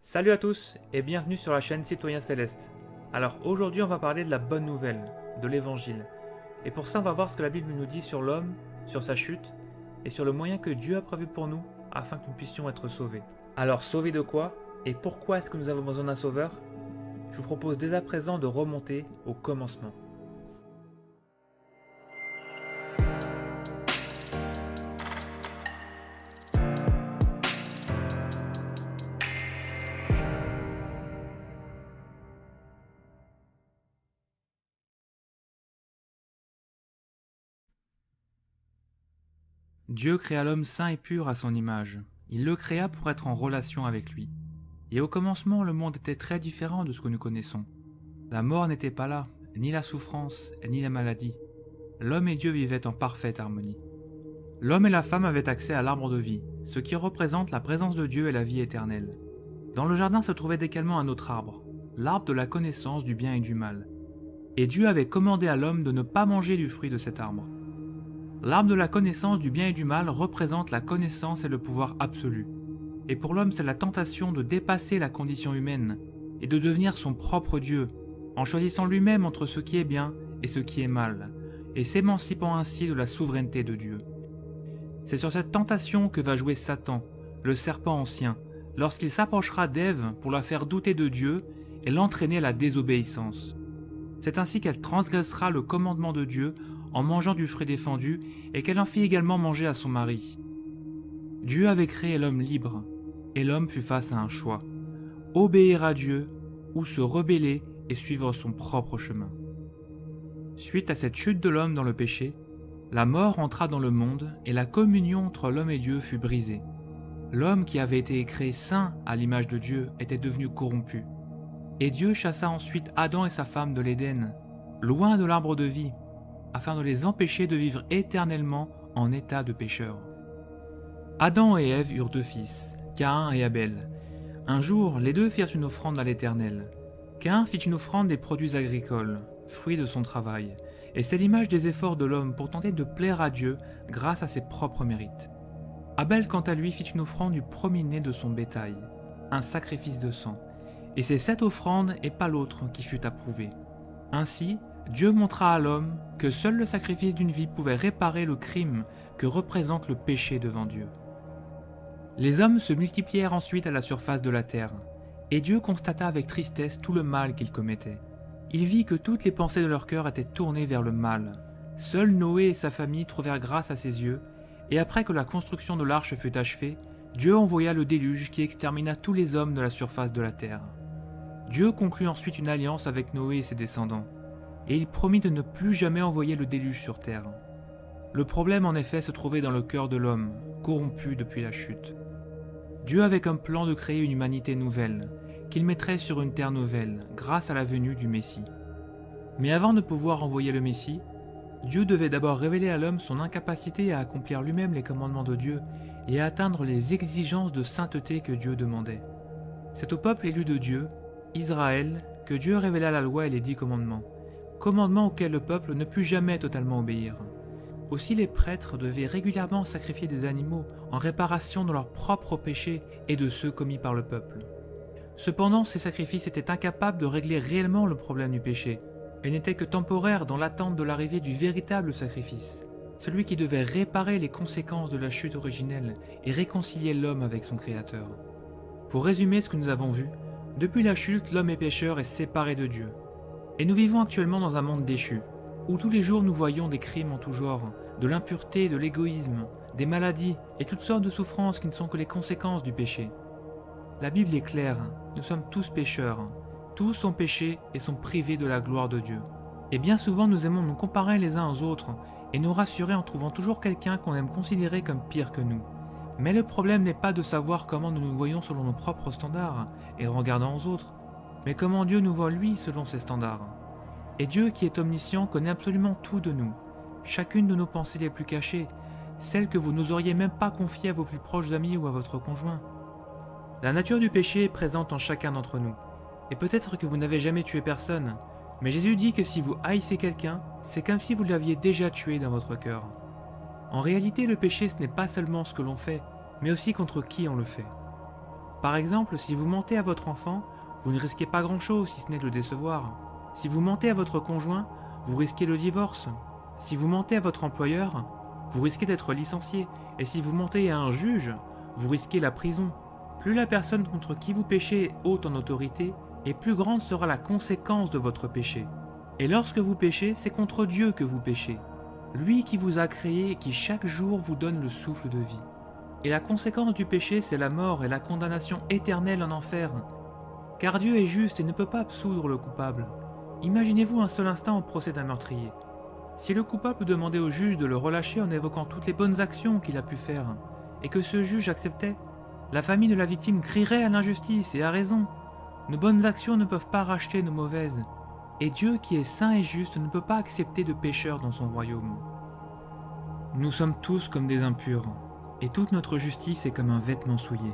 Salut à tous et bienvenue sur la chaîne Citoyen Céleste. Alors aujourd'hui on va parler de la bonne nouvelle, de l'évangile. Et pour ça on va voir ce que la Bible nous dit sur l'homme, sur sa chute et sur le moyen que Dieu a prévu pour nous afin que nous puissions être sauvés. Alors sauvés de quoi et pourquoi est-ce que nous avons besoin d'un sauveur? Je vous propose dès à présent de remonter au commencement. Dieu créa l'homme saint et pur à son image. Il le créa pour être en relation avec lui. Et au commencement, le monde était très différent de ce que nous connaissons. La mort n'était pas là, ni la souffrance, ni la maladie. L'homme et Dieu vivaient en parfaite harmonie. L'homme et la femme avaient accès à l'arbre de vie, ce qui représente la présence de Dieu et la vie éternelle. Dans le jardin se trouvait également un autre arbre, l'arbre de la connaissance du bien et du mal. Et Dieu avait commandé à l'homme de ne pas manger du fruit de cet arbre. L'arbre de la connaissance du bien et du mal représente la connaissance et le pouvoir absolu. Et pour l'homme, c'est la tentation de dépasser la condition humaine et de devenir son propre Dieu, en choisissant lui-même entre ce qui est bien et ce qui est mal, et s'émancipant ainsi de la souveraineté de Dieu. C'est sur cette tentation que va jouer Satan, le serpent ancien, lorsqu'il s'approchera d'Ève pour la faire douter de Dieu et l'entraîner à la désobéissance. C'est ainsi qu'elle transgressera le commandement de Dieu en mangeant du fruit défendu et qu'elle en fit également manger à son mari. Dieu avait créé l'homme libre, et l'homme fut face à un choix, obéir à Dieu ou se rebeller et suivre son propre chemin. Suite à cette chute de l'homme dans le péché, la mort entra dans le monde et la communion entre l'homme et Dieu fut brisée. L'homme qui avait été créé saint à l'image de Dieu était devenu corrompu. Et Dieu chassa ensuite Adam et sa femme de l'Éden, loin de l'arbre de vie, afin de les empêcher de vivre éternellement en état de pécheurs. Adam et Ève eurent deux fils, Caïn et Abel. Un jour, les deux firent une offrande à l'Éternel. Caïn fit une offrande des produits agricoles, fruits de son travail, et c'est l'image des efforts de l'homme pour tenter de plaire à Dieu grâce à ses propres mérites. Abel, quant à lui, fit une offrande du premier-né de son bétail, un sacrifice de sang, et c'est cette offrande et pas l'autre qui fut approuvée. Ainsi, Dieu montra à l'homme que seul le sacrifice d'une vie pouvait réparer le crime que représente le péché devant Dieu. Les hommes se multiplièrent ensuite à la surface de la terre, et Dieu constata avec tristesse tout le mal qu'ils commettaient. Il vit que toutes les pensées de leur cœur étaient tournées vers le mal. Seul Noé et sa famille trouvèrent grâce à ses yeux, et après que la construction de l'arche fut achevée, Dieu envoya le déluge qui extermina tous les hommes de la surface de la terre. Dieu conclut ensuite une alliance avec Noé et ses descendants, et il promit de ne plus jamais envoyer le déluge sur terre. Le problème en effet se trouvait dans le cœur de l'homme, corrompu depuis la chute. Dieu avait comme plan de créer une humanité nouvelle, qu'il mettrait sur une terre nouvelle, grâce à la venue du Messie. Mais avant de pouvoir envoyer le Messie, Dieu devait d'abord révéler à l'homme son incapacité à accomplir lui-même les commandements de Dieu et à atteindre les exigences de sainteté que Dieu demandait. C'est au peuple élu de Dieu, Israël, que Dieu révéla la loi et les 10 commandements, commandements auxquels le peuple ne put jamais totalement obéir. Aussi les prêtres devaient régulièrement sacrifier des animaux en réparation de leurs propres péchés et de ceux commis par le peuple. Cependant, ces sacrifices étaient incapables de régler réellement le problème du péché, et n'étaient que temporaires dans l'attente de l'arrivée du véritable sacrifice, celui qui devait réparer les conséquences de la chute originelle et réconcilier l'homme avec son Créateur. Pour résumer ce que nous avons vu, depuis la chute, l'homme est pécheur et séparé de Dieu. Et nous vivons actuellement dans un monde déchu, où tous les jours nous voyons des crimes en tout genre, de l'impureté, de l'égoïsme, des maladies et toutes sortes de souffrances qui ne sont que les conséquences du péché. La Bible est claire, nous sommes tous pécheurs, tous ont péché et sont privés de la gloire de Dieu. Et bien souvent nous aimons nous comparer les uns aux autres et nous rassurer en trouvant toujours quelqu'un qu'on aime considérer comme pire que nous. Mais le problème n'est pas de savoir comment nous nous voyons selon nos propres standards et en regardant aux autres, mais comment Dieu nous voit lui selon ses standards. Et Dieu qui est omniscient connaît absolument tout de nous, chacune de nos pensées les plus cachées, celles que vous n'oseriez même pas confier à vos plus proches amis ou à votre conjoint. La nature du péché est présente en chacun d'entre nous, et peut-être que vous n'avez jamais tué personne, mais Jésus dit que si vous haïssez quelqu'un, c'est comme si vous l'aviez déjà tué dans votre cœur. En réalité, le péché ce n'est pas seulement ce que l'on fait, mais aussi contre qui on le fait. Par exemple, si vous mentez à votre enfant, vous ne risquez pas grand-chose si ce n'est de le décevoir. Si vous mentez à votre conjoint, vous risquez le divorce. Si vous mentez à votre employeur, vous risquez d'être licencié. Et si vous mentez à un juge, vous risquez la prison. Plus la personne contre qui vous péchez est haute en autorité, et plus grande sera la conséquence de votre péché. Et lorsque vous péchez, c'est contre Dieu que vous péchez. Lui qui vous a créé et qui chaque jour vous donne le souffle de vie. Et la conséquence du péché, c'est la mort et la condamnation éternelle en enfer. Car Dieu est juste et ne peut pas absoudre le coupable. Imaginez-vous un seul instant au procès d'un meurtrier. Si le coupable demandait au juge de le relâcher en évoquant toutes les bonnes actions qu'il a pu faire, et que ce juge acceptait, la famille de la victime crierait à l'injustice et à raison. Nos bonnes actions ne peuvent pas racheter nos mauvaises, et Dieu qui est saint et juste ne peut pas accepter de pécheurs dans son royaume. Nous sommes tous comme des impurs, et toute notre justice est comme un vêtement souillé.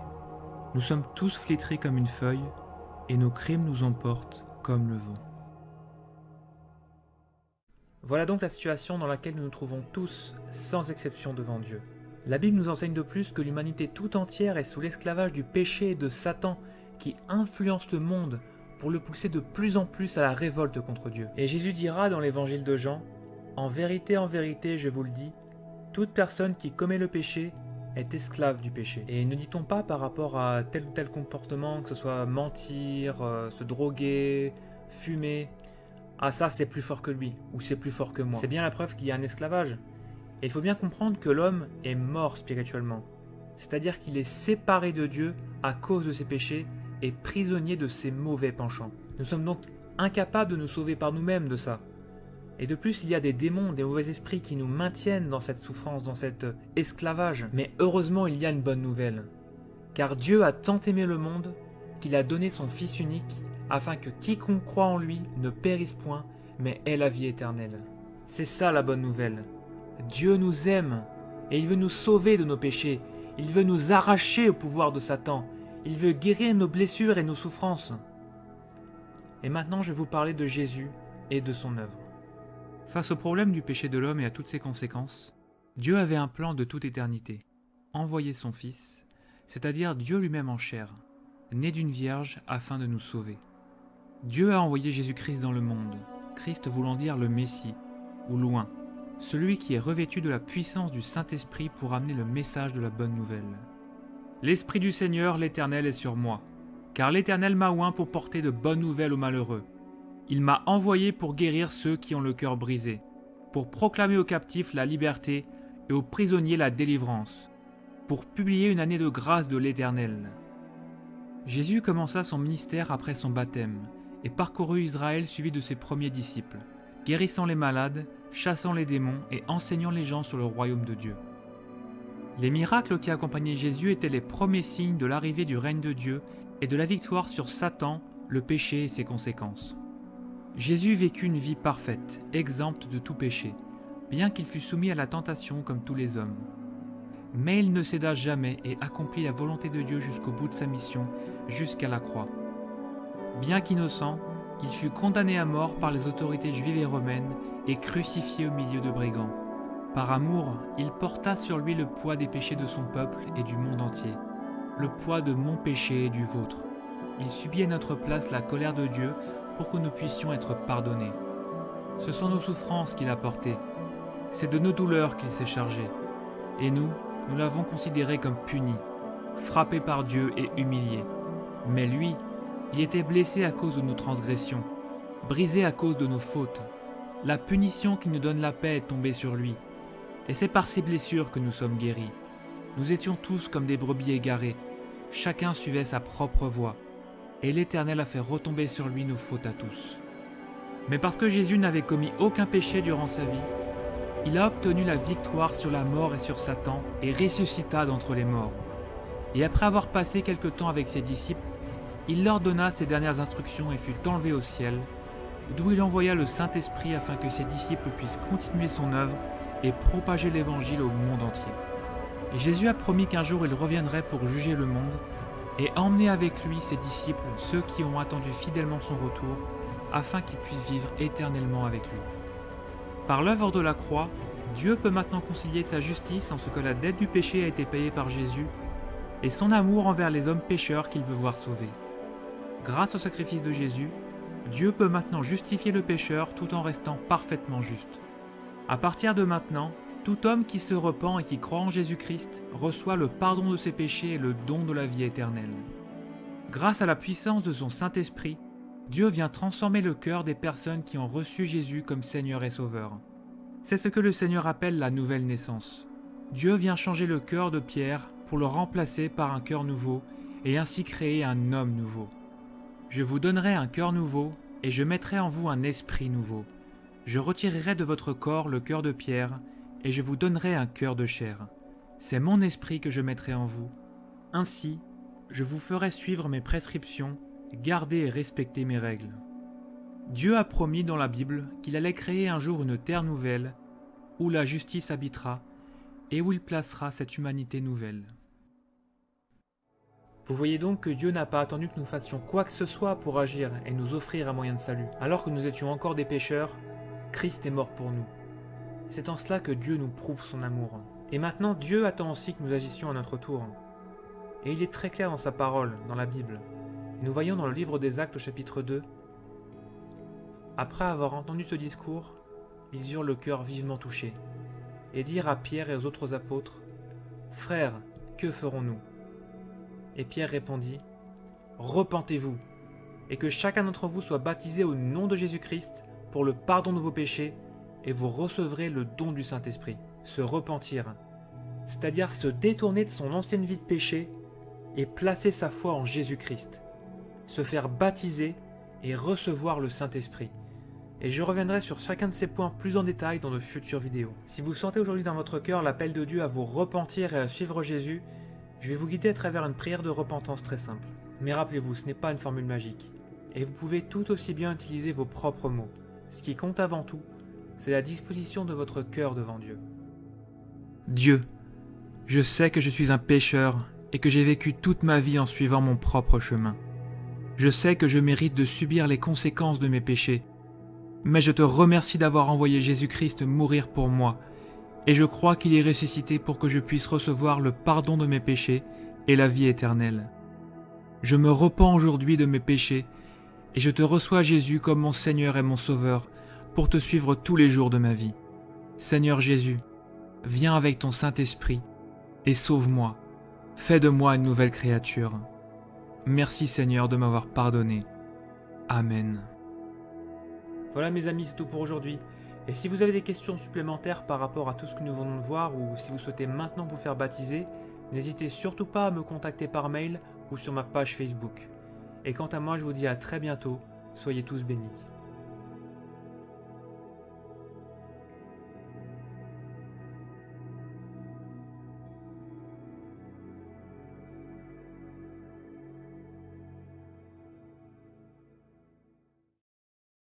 Nous sommes tous flétris comme une feuille, et nos crimes nous emportent comme le vent. Voilà donc la situation dans laquelle nous nous trouvons tous, sans exception devant Dieu. La Bible nous enseigne de plus que l'humanité tout entière est sous l'esclavage du péché et de Satan, qui influence le monde pour le pousser de plus en plus à la révolte contre Dieu. Et Jésus dira dans l'évangile de Jean, « En vérité, je vous le dis, toute personne qui commet le péché est esclave du péché. » Et ne dit-on pas par rapport à tel ou tel comportement, que ce soit mentir, se droguer, fumer, « Ah ça c'est plus fort que lui » ou « c'est plus fort que moi ». C'est bien la preuve qu'il y a un esclavage. Et il faut bien comprendre que l'homme est mort spirituellement. C'est-à-dire qu'il est séparé de Dieu à cause de ses péchés et prisonnier de ses mauvais penchants. Nous sommes donc incapables de nous sauver par nous-mêmes de ça. Et de plus, il y a des démons, des mauvais esprits qui nous maintiennent dans cette souffrance, dans cet esclavage. Mais heureusement, il y a une bonne nouvelle. Car Dieu a tant aimé le monde qu'il a donné son Fils unique afin que quiconque croit en lui ne périsse point, mais ait la vie éternelle. C'est ça la bonne nouvelle. Dieu nous aime et il veut nous sauver de nos péchés. Il veut nous arracher au pouvoir de Satan. Il veut guérir nos blessures et nos souffrances. Et maintenant, je vais vous parler de Jésus et de son œuvre. Face au problème du péché de l'homme et à toutes ses conséquences, Dieu avait un plan de toute éternité. Envoyer son Fils, c'est-à-dire Dieu lui-même en chair, né d'une vierge afin de nous sauver. Dieu a envoyé Jésus-Christ dans le monde, Christ voulant dire le Messie, ou loin, celui qui est revêtu de la puissance du Saint-Esprit pour amener le message de la bonne nouvelle. L'Esprit du Seigneur, l'Éternel, est sur moi, car l'Éternel m'a oint pour porter de bonnes nouvelles aux malheureux. Il m'a envoyé pour guérir ceux qui ont le cœur brisé, pour proclamer aux captifs la liberté et aux prisonniers la délivrance, pour publier une année de grâce de l'Éternel. Jésus commença son ministère après son baptême et parcourut Israël suivi de ses premiers disciples, guérissant les malades, chassant les démons et enseignant les gens sur le royaume de Dieu. Les miracles qui accompagnaient Jésus étaient les premiers signes de l'arrivée du règne de Dieu et de la victoire sur Satan, le péché et ses conséquences. Jésus vécut une vie parfaite, exempte de tout péché, bien qu'il fût soumis à la tentation comme tous les hommes. Mais il ne céda jamais et accomplit la volonté de Dieu jusqu'au bout de sa mission, jusqu'à la croix. Bien qu'innocent, il fut condamné à mort par les autorités juives et romaines et crucifié au milieu de brigands. Par amour, il porta sur lui le poids des péchés de son peuple et du monde entier, le poids de mon péché et du vôtre. Il subit à notre place la colère de Dieu pour que nous puissions être pardonnés. Ce sont nos souffrances qu'il a portées, c'est de nos douleurs qu'il s'est chargé. Et nous l'avons considéré comme puni, frappé par Dieu et humilié. Mais lui, il était blessé à cause de nos transgressions, brisé à cause de nos fautes. La punition qui nous donne la paix est tombée sur lui. Et c'est par ses blessures que nous sommes guéris. Nous étions tous comme des brebis égarées. Chacun suivait sa propre voie. Et l'Éternel a fait retomber sur lui nos fautes à tous. Mais parce que Jésus n'avait commis aucun péché durant sa vie, il a obtenu la victoire sur la mort et sur Satan et ressuscita d'entre les morts. Et après avoir passé quelque temps avec ses disciples, il leur donna ses dernières instructions et fut enlevé au ciel, d'où il envoya le Saint-Esprit afin que ses disciples puissent continuer son œuvre et propager l'Évangile au monde entier. Et Jésus a promis qu'un jour il reviendrait pour juger le monde et emmener avec lui ses disciples, ceux qui ont attendu fidèlement son retour, afin qu'ils puissent vivre éternellement avec lui. Par l'œuvre de la croix, Dieu peut maintenant concilier sa justice en ce que la dette du péché a été payée par Jésus, et son amour envers les hommes pécheurs qu'il veut voir sauvés. Grâce au sacrifice de Jésus, Dieu peut maintenant justifier le pécheur tout en restant parfaitement juste. À partir de maintenant, tout homme qui se repent et qui croit en Jésus-Christ reçoit le pardon de ses péchés et le don de la vie éternelle. Grâce à la puissance de son Saint-Esprit, Dieu vient transformer le cœur des personnes qui ont reçu Jésus comme Seigneur et Sauveur. C'est ce que le Seigneur appelle la nouvelle naissance. Dieu vient changer le cœur de Pierre pour le remplacer par un cœur nouveau et ainsi créer un homme nouveau. Je vous donnerai un cœur nouveau et je mettrai en vous un esprit nouveau. Je retirerai de votre corps le cœur de pierre et je vous donnerai un cœur de chair. C'est mon esprit que je mettrai en vous. Ainsi, je vous ferai suivre mes prescriptions, garder et respecter mes règles. Dieu a promis dans la Bible qu'il allait créer un jour une terre nouvelle, où la justice habitera, et où il placera cette humanité nouvelle. Vous voyez donc que Dieu n'a pas attendu que nous fassions quoi que ce soit pour agir et nous offrir un moyen de salut. Alors que nous étions encore des pécheurs, Christ est mort pour nous. C'est en cela que Dieu nous prouve son amour. Et maintenant, Dieu attend aussi que nous agissions à notre tour. Et il est très clair dans sa parole, dans la Bible. Et nous voyons dans le livre des Actes au chapitre 2, après avoir entendu ce discours, ils eurent le cœur vivement touché, et dirent à Pierre et aux autres apôtres, « Frères, que ferons-nous » Et Pierre répondit, « Repentez-vous, et que chacun d'entre vous soit baptisé au nom de Jésus-Christ pour le pardon de vos péchés, et vous recevrez le don du Saint-Esprit. » Se repentir, c'est-à-dire se détourner de son ancienne vie de péché et placer sa foi en Jésus-Christ. Se faire baptiser et recevoir le Saint-Esprit. Et je reviendrai sur chacun de ces points plus en détail dans de futures vidéos. Si vous sentez aujourd'hui dans votre cœur l'appel de Dieu à vous repentir et à suivre Jésus, je vais vous guider à travers une prière de repentance très simple. Mais rappelez-vous, ce n'est pas une formule magique. Et vous pouvez tout aussi bien utiliser vos propres mots. Ce qui compte avant tout, c'est la disposition de votre cœur devant Dieu. Dieu, je sais que je suis un pécheur et que j'ai vécu toute ma vie en suivant mon propre chemin. Je sais que je mérite de subir les conséquences de mes péchés, mais je te remercie d'avoir envoyé Jésus-Christ mourir pour moi, et je crois qu'il est ressuscité pour que je puisse recevoir le pardon de mes péchés et la vie éternelle. Je me repens aujourd'hui de mes péchés, et je te reçois Jésus comme mon Seigneur et mon Sauveur, pour te suivre tous les jours de ma vie. Seigneur Jésus, viens avec ton Saint-Esprit, et sauve-moi, fais de moi une nouvelle créature. Merci Seigneur de m'avoir pardonné. Amen. Voilà mes amis, c'est tout pour aujourd'hui. Et si vous avez des questions supplémentaires par rapport à tout ce que nous venons de voir, ou si vous souhaitez maintenant vous faire baptiser, n'hésitez surtout pas à me contacter par mail ou sur ma page Facebook. Et quant à moi, je vous dis à très bientôt, soyez tous bénis.